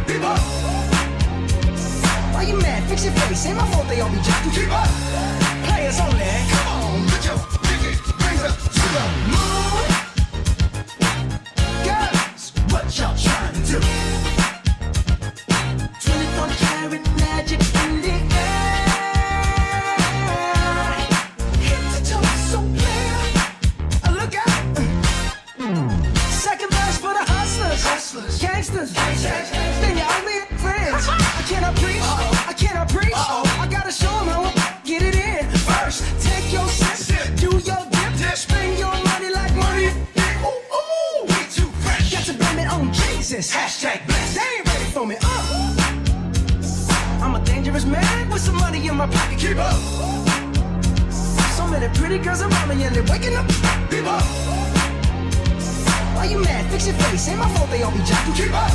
Keep up. Why you mad? Fix your face. Ain't my fault they all be jacking. Keep up. Players only. Come on, put your pinky rings up to the moon. Girls, what y'all trying to do? 24 karat magic in the air. Hit the toe so clear. Look out. Second verse for the hustlers, gangsters. Then you owe me friends. I cannot preach. I cannot preach. I gotta show them how I get it in. First, take your sip, do your dip, spend your money like money. Ooh, ooh, we too fresh. Got to blame it on Jesus. Hashtag blessed. They ain't ready for me. I'm a dangerous man with some money in my pocket. Keep up. So many pretty girls around me and they're waking up. Keep up. Why you mad? Fix your face. Ain't my fault they all be jacking. Keep up.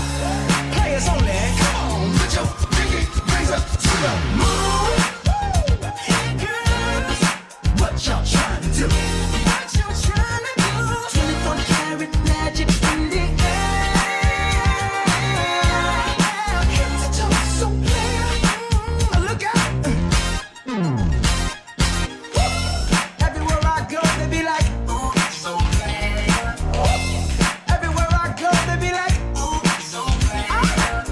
Players only. Come on, put your pinky rings up to the moon. Girls, what y'all trying to do? What you trying to do? 24 karat magic in the air. Hit the toe so clear. Look out. Everywhere I go, they be like, ooh, so bad. Everywhere I go, they be like, ooh, so bad.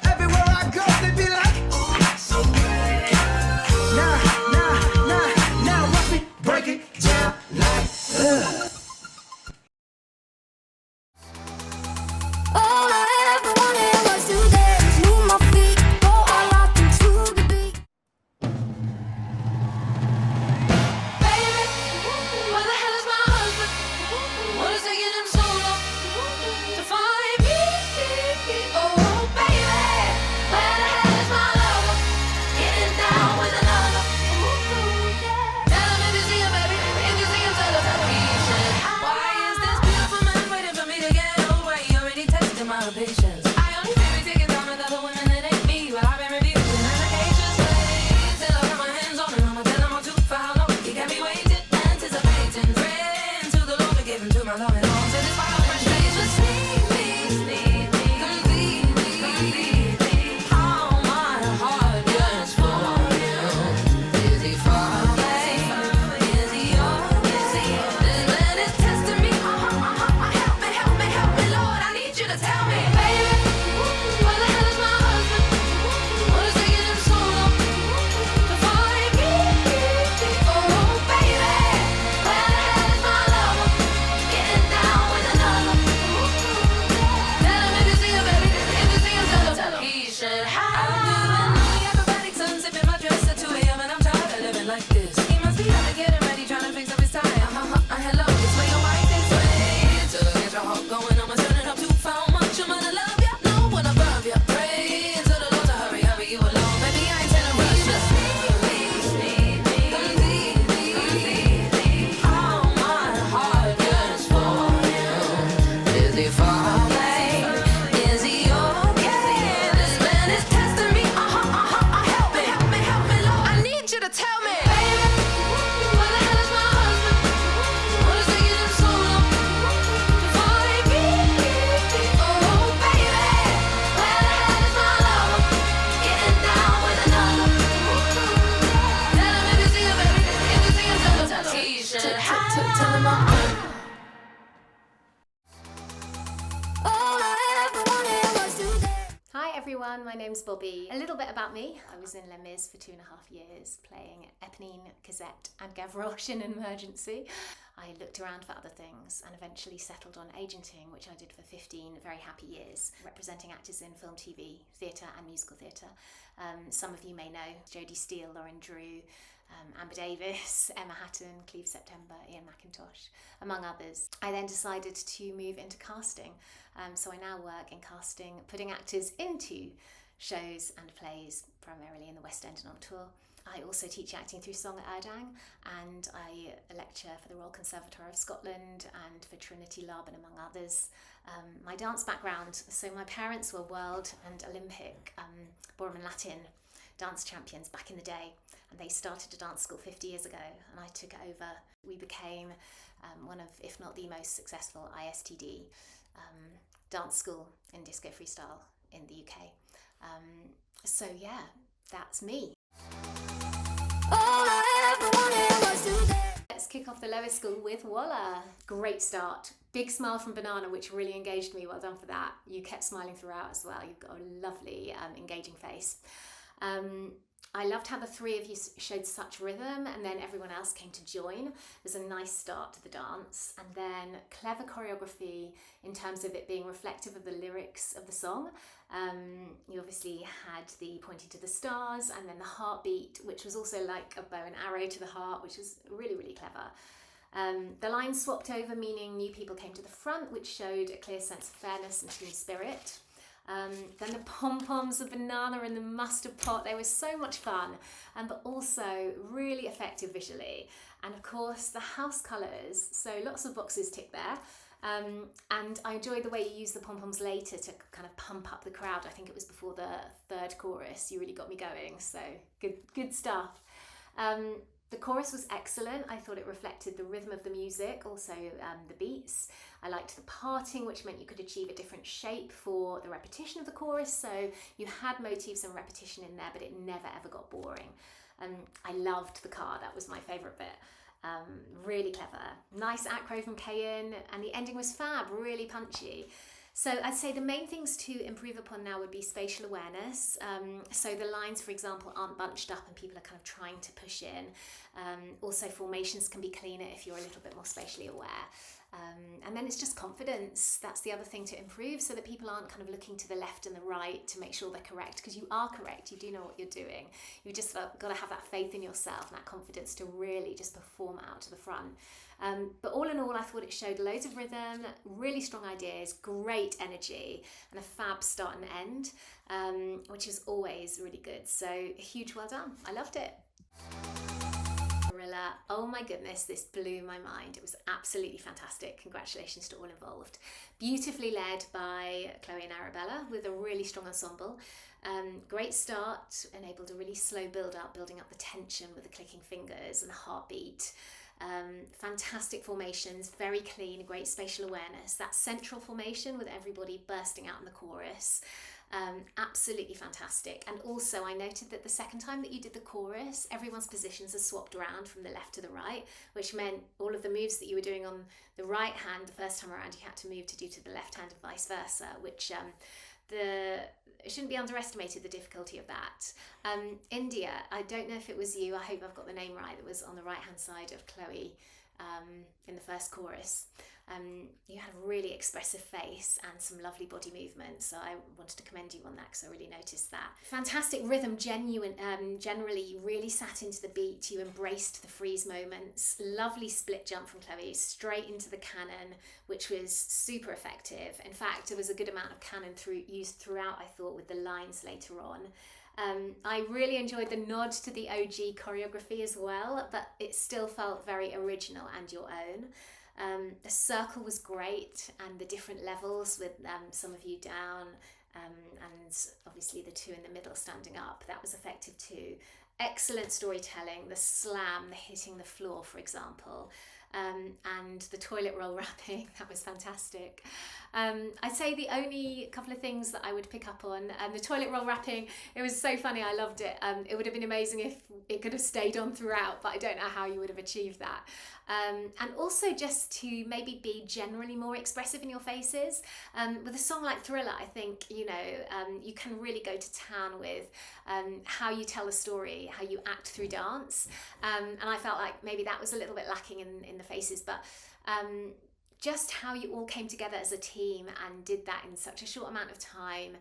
Everywhere I go, they be like, ooh, so bad. Now, watch me break it down like, All I ever wanted was to dance, move my feet, go all out into the beat. Baby, where the hell is my husband? What is taking him so long to find me? Oh, baby, where the hell is my lover? Getting down with another. Tell him if you see him, baby. If you see him, tell him that he should. Why is this beautiful man waiting for me to get over? He already tested my patience. I only baby taking down with other women that ain't me, but I've been refusing medications. Till I got my hands on him, I'ma tell him I'm too for how long he got me waiting, anticipating, praying to the Lord to give him to my love and all. Satisfy my fresh face, just need me, completely. How my heart yearns for you. Is he far away? Is he yours? This man is testing me. Help me, Lord. I need you to tell me, baby, where the hell is my husband? What is taking him so long to find me? Oh, baby, where the hell is my lover? Getting down with another. Tell him if you see him, baby. If you see him, tell him he should have. I'm doing all the acrobatics, unzipping my dress at 2 a.m. and I'm tired of living like this. He must be out to get him ready, trying to fix up his tie. Hello, this way your wife this way. To get your heart going, I'ma turn it up too far. Much I'm gonna love ya, no one above ya. Pray to the Lord to hurry you along. Baby, I ain't telling rush ya. Completely. How my heart yearns for you. Is he far away? Is he okay? This man is testing me. Help me, Lord. I need you to tell me, baby, where the hell is my husband? What is taking him so long to find me? Oh, baby, where the hell is my lover? Getting down with another. Tell him if you see him, baby. If you see him, tell him he should have. Tell him all I ever wanted was to dance. Hi everyone, my name's Bobby. A little bit about me. I was in Les Mis for 2.5 years, playing Eponine, Cosette and Gavroche in Emergency. I looked around for other things and eventually settled on agenting, which I did for 15 very happy years, representing actors in film, TV, theatre and musical theatre. Some of you may know Jodie Steele, Lauren Drew, Amber Davis, Emma Hatton, Cleve September, Ian McIntosh, among others. I then decided to move into casting, so I now work in casting, putting actors into shows and plays, primarily in the West End and on tour. I also teach acting through song at Erdang, and I lecture for the Royal Conservatoire of Scotland and for Trinity Laban, among others. My dance background, so my parents were world and Olympic ballroom and Latin dance champions back in the day, and they started a dance school 50 years ago, and I took it over. We became one of, if not the most successful ISTD dance school in disco freestyle in the UK. So yeah, that's me. Let's kick off the lower school with Walla. Great start. Big smile from Banana, which really engaged me. Well done for that. You kept smiling throughout as well. You've got a lovely, engaging face. I loved how the three of you showed such rhythm, and then everyone else came to join. There's a nice start to the dance, and then clever choreography in terms of it being reflective of the lyrics of the song. You obviously had the pointing to the stars, and then the heartbeat, which was also like a bow and arrow to the heart, which was really, really clever. The lines swapped over, meaning new people came to the front, which showed a clear sense of fairness and team spirit. Then the pom-poms, the banana and the mustard pot, they were so much fun, but also really effective visually. And of course the house colours, so lots of boxes ticked there. And I enjoyed the way you used the pom-poms later to kind of pump up the crowd. I think it was before the third chorus. You really got me going, so good stuff. The chorus was excellent. I thought it reflected the rhythm of the music, also the beats. I liked the parting, which meant you could achieve a different shape for the repetition of the chorus. So you had motifs and repetition in there, but it never ever got boring. I loved the car. That was my favourite bit. Really clever. Nice acro from Kayin, and the ending was fab, really punchy. So I'd say the main things to improve upon now would be spatial awareness. So the lines, for example, aren't bunched up and people are kind of trying to push in. Also formations can be cleaner if you're a little bit more spatially aware. And then it's just confidence. That's the other thing to improve, so that people aren't kind of looking to the left and the right to make sure they're correct, because you are correct, you do know what you're doing. You've just got to have that faith in yourself and that confidence to really just perform out to the front. But all in all, I thought it showed loads of rhythm, really strong ideas, great energy, and a fab start and end, which is always really good. So a huge well done. I loved it. Oh my goodness, this blew my mind. It was absolutely fantastic. Congratulations to all involved. Beautifully led by Chloe and Arabella with a really strong ensemble. Great start, enabled a really slow build up, building up the tension with the clicking fingers and the heartbeat. Fantastic formations, very clean, great spatial awareness. That central formation with everybody bursting out in the chorus. Absolutely fantastic. And also I noted that the second time that you did the chorus, everyone's positions are swapped around from the left to the right, which meant all of the moves that you were doing on the right hand the first time around, you had to move to do to the left hand and vice versa, which it shouldn't be underestimated, the difficulty of that. India, I don't know if it was you, I hope I've got the name right, that was on the right hand side of Chloe in the first chorus. You had a really expressive face and some lovely body movements, so I wanted to commend you on that because I really noticed that. Fantastic rhythm, generally you really sat into the beat, you embraced the freeze moments. Lovely split jump from Chloe straight into the canon, which was super effective. In fact, there was a good amount of canon used throughout, I thought, with the lines later on. I really enjoyed the nod to the OG choreography as well, but it still felt very original and your own. The circle was great, and the different levels with some of you down and obviously the two in the middle standing up, that was effective too. Excellent storytelling, the slam, the hitting the floor, for example, and the toilet roll wrapping, that was fantastic. I'd say the only couple of things that I would pick up on, the toilet roll wrapping, it was so funny, I loved it. It would have been amazing if it could have stayed on throughout, but I don't know how you would have achieved that. And also just to maybe be generally more expressive in your faces. With a song like Thriller, I think, you can really go to town with how you tell a story, how you act through dance. And I felt like maybe that was a little bit lacking in the faces, but just how you all came together as a team and did that in such a short amount of time.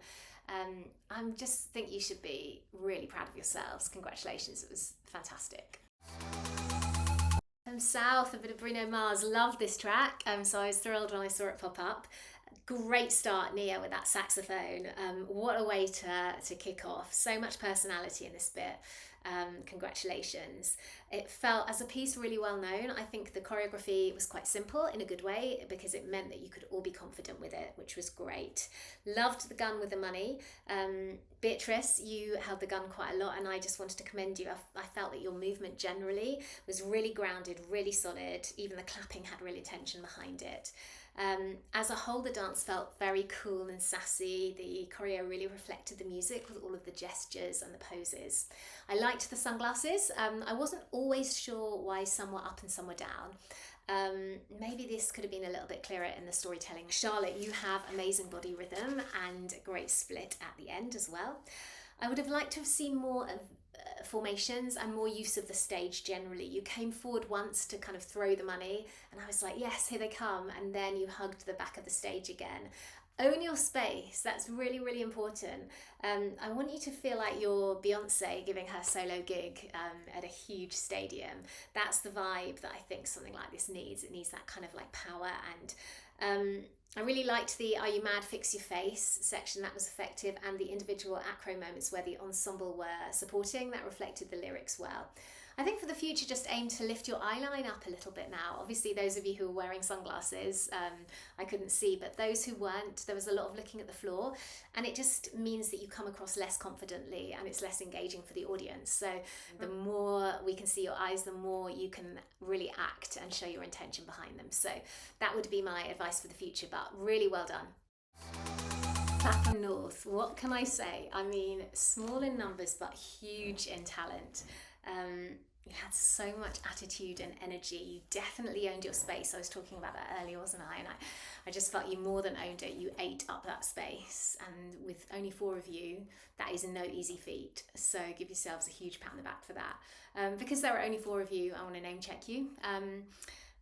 I just think you should be really proud of yourselves. Congratulations, it was fantastic. From South, a bit of Bruno Mars, loved this track, so I was thrilled when I saw it pop up. Great start, Nia, with that saxophone. What a way to kick off. So much personality in this bit. Congratulations. It felt as a piece really well known. I think the choreography was quite simple in a good way, because it meant that you could all be confident with it, which was great. Loved the gun with the money. Beatrice, you held the gun quite a lot, and I just wanted to commend you. I felt that your movement generally was really grounded, really solid. Even the clapping had real intention behind it. As a whole, the dance felt very cool and sassy. The choreo really reflected the music with all of the gestures and the poses. I liked the sunglasses. I wasn't always sure why some were up and some were down. Maybe this could have been a little bit clearer in the storytelling. Charlotte, you have amazing body rhythm and a great split at the end as well. I would have liked to have seen more of formations and more use of the stage generally. You came forward once to kind of throw the money and I was like, yes, here they come, and then you hugged the back of the stage again. Own your space. That's really, really important. I want you to feel like you're Beyonce giving her solo gig at a huge stadium. That's the vibe that I think something like this needs. It needs that kind of like power. And I really liked the Are You Mad, Fix Your Face section. That was effective, and the individual acro moments where the ensemble were supporting, that reflected the lyrics well. I think for the future, just aim to lift your eye line up a little bit now. Obviously, those of you who are wearing sunglasses, I couldn't see, but those who weren't, there was a lot of looking at the floor, and it just means that you come across less confidently and it's less engaging for the audience. So the more we can see your eyes, the more you can really act and show your intention behind them. So that would be my advice for the future, but really well done. Clapham North, what can I say? I mean, small in numbers, but huge in talent. You had so much attitude and energy. You definitely owned your space. I was talking about that earlier, wasn't I? And I just felt you more than owned it. You ate up that space. And with only 4 of you, that is no easy feat. So give yourselves a huge pat on the back for that. Because there are only 4 of you, I want to name check you.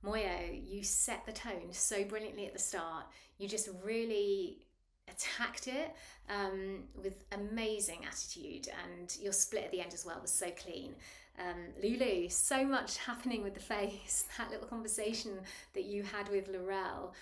Moyo, you set the tone so brilliantly at the start. You just really attacked it with amazing attitude, and your split at the end as well was so clean. Lulu, so much happening with the face. That little conversation that you had with Laurel,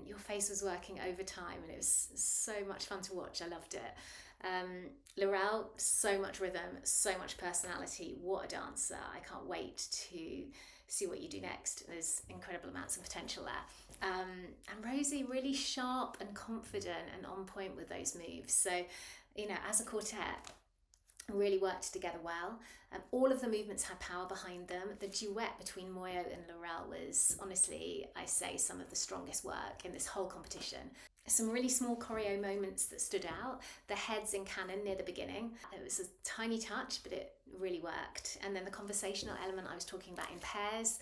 your face was working overtime and it was so much fun to watch. I loved it. Laurel, so much rhythm, so much personality. What a dancer. I can't wait to see what you do next. There's incredible amounts of potential there. And Rosie, really sharp and confident and on point with those moves. So, you know, as a quartet, really worked together well. All of the movements had power behind them. The duet between Moyo and Laurel was, honestly, I say, some of the strongest work in this whole competition. Some really small choreo moments that stood out. The heads in canon near the beginning. It was a tiny touch, but it really worked. And then the conversational element I was talking about in pairs.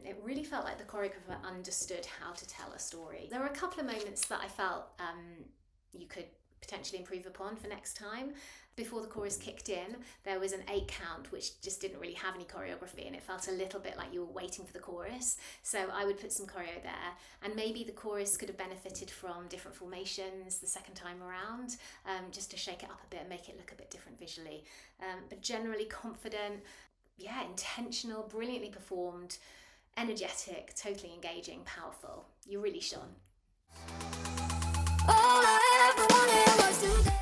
It really felt like the choreographer understood how to tell a story. There were a couple of moments that I felt you could potentially improve upon for next time. Before the chorus kicked in, there was an 8 count which just didn't really have any choreography, and it felt a little bit like you were waiting for the chorus. So I would put some choreo there, and maybe the chorus could have benefited from different formations the second time around, just to shake it up a bit and make it look a bit different visually. But generally confident, intentional, brilliantly performed, energetic, totally engaging, powerful. You really shone. All I ever wanted was to